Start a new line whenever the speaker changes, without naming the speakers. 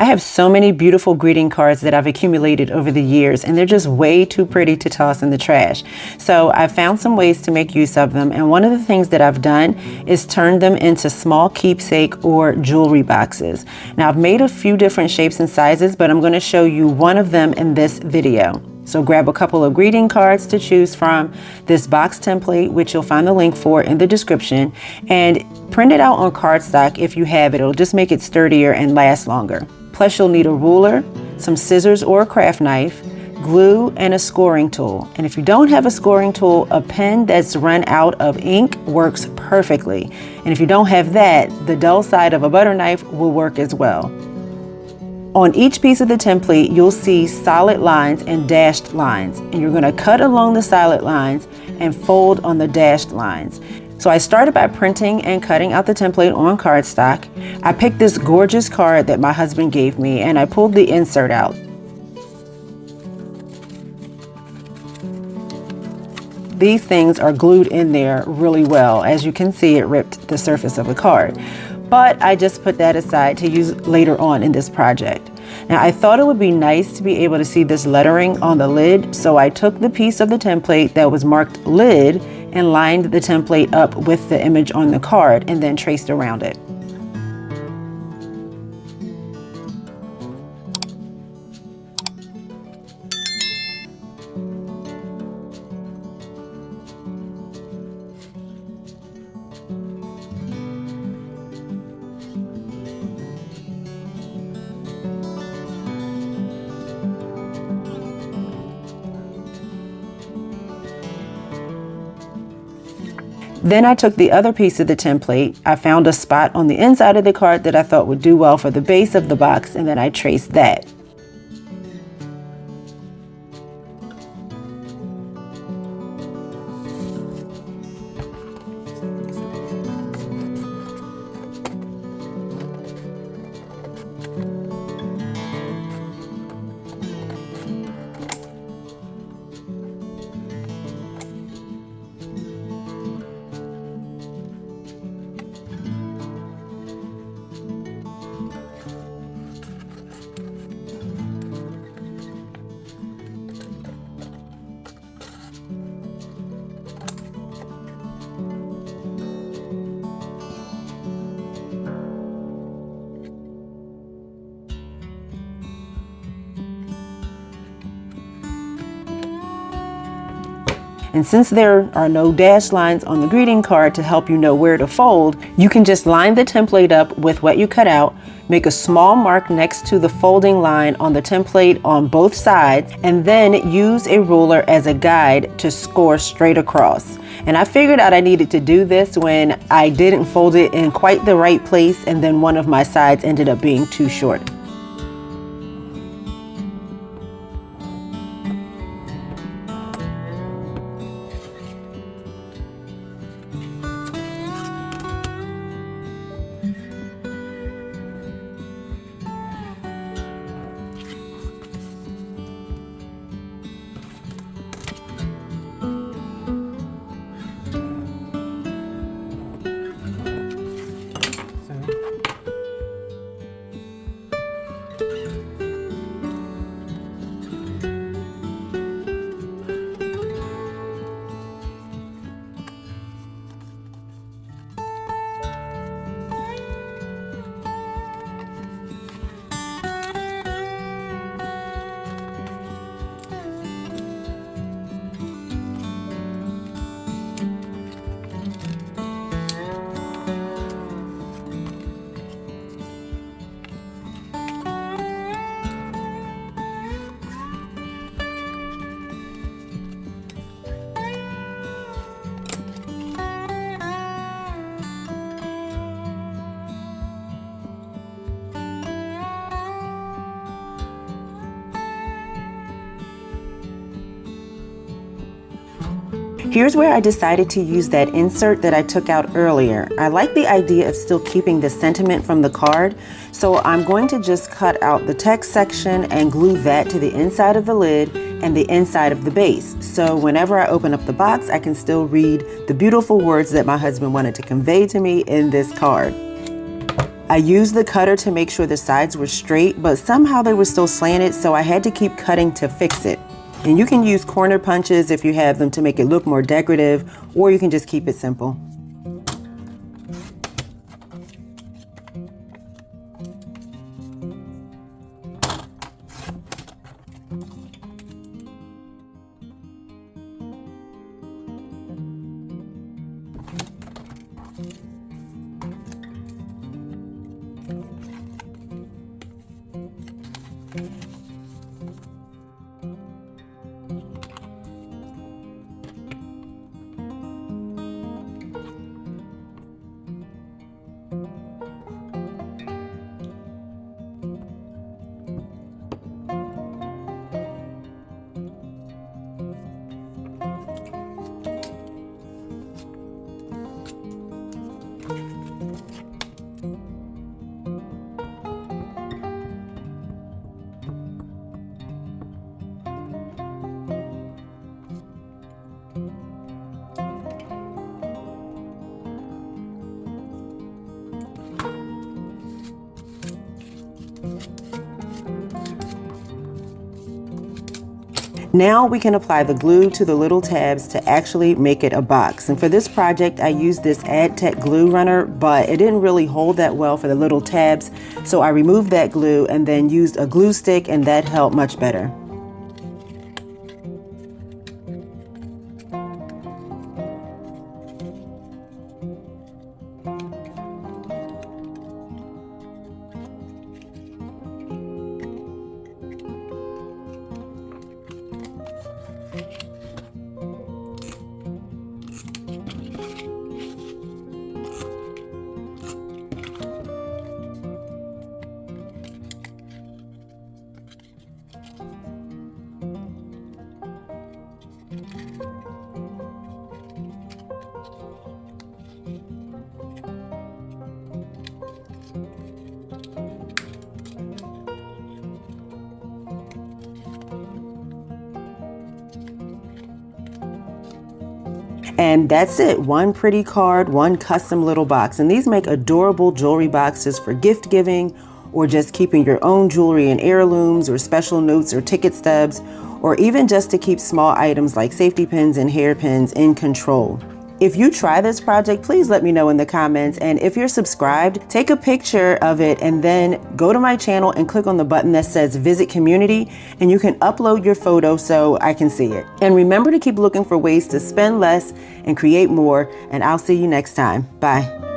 I have so many beautiful greeting cards that I've accumulated over the years, and they're just way too pretty to toss in the trash. So I found some ways to make use of them, and one of the things that I've done is turn them into small keepsake or jewelry boxes. Now I've made a few different shapes and sizes, but I'm going to show you one of them in this video. So grab a couple of greeting cards to choose from, this box template, which you'll find the link for in the description, and print it out on cardstock if you have it. It'll just make it sturdier and last longer. Plus you'll need a ruler, some scissors or a craft knife, glue, and a scoring tool. And if you don't have a scoring tool, a pen that's run out of ink works perfectly. And if you don't have that, the dull side of a butter knife will work as well. On each piece of the template, you'll see solid lines and dashed lines, and you're going to cut along the solid lines and fold on the dashed lines. So I started by printing and cutting out the template on cardstock. I picked this gorgeous card that my husband gave me, and I pulled the insert out. These things are glued in there really well. As you can see, it ripped the surface of the card. But I just put that aside to use later on in this project. Now I thought it would be nice to be able to see this lettering on the lid, so I took the piece of the template that was marked lid and lined the template up with the image on the card and then traced around it. Then I took the other piece of the template. I found a spot on the inside of the card that I thought would do well for the base of the box, and then I traced that. And since there are no dash lines on the greeting card to help you know where to fold, you can just line the template up with what you cut out, make a small mark next to the folding line on the template on both sides, and then use a ruler as a guide to score straight across. And I figured out I needed to do this when I didn't fold it in quite the right place, and then one of my sides ended up being too short. Here's where I decided to use that insert that I took out earlier. I like the idea of still keeping the sentiment from the card, so I'm going to just cut out the text section and glue that to the inside of the lid and the inside of the base. So whenever I open up the box, I can still read the beautiful words that my husband wanted to convey to me in this card. I used the cutter to make sure the sides were straight, but somehow they were still slanted, so I had to keep cutting to fix it. And you can use corner punches if you have them to make it look more decorative, or you can just keep it simple. Now we can apply the glue to the little tabs to actually make it a box. And for this project, I used this AdTech glue runner, but it didn't really hold that well for the little tabs. So I removed that glue and then used a glue stick, and that helped much better. And that's it, one pretty card, one custom little box. And these make adorable jewelry boxes for gift giving, or just keeping your own jewelry and heirlooms, or special notes or ticket stubs, or even just to keep small items like safety pins and hairpins in control. If you try this project, please let me know in the comments. And if you're subscribed, take a picture of it and then go to my channel and click on the button that says Visit Community, and you can upload your photo so I can see it. And remember to keep looking for ways to spend less and create more, and I'll see you next time. Bye.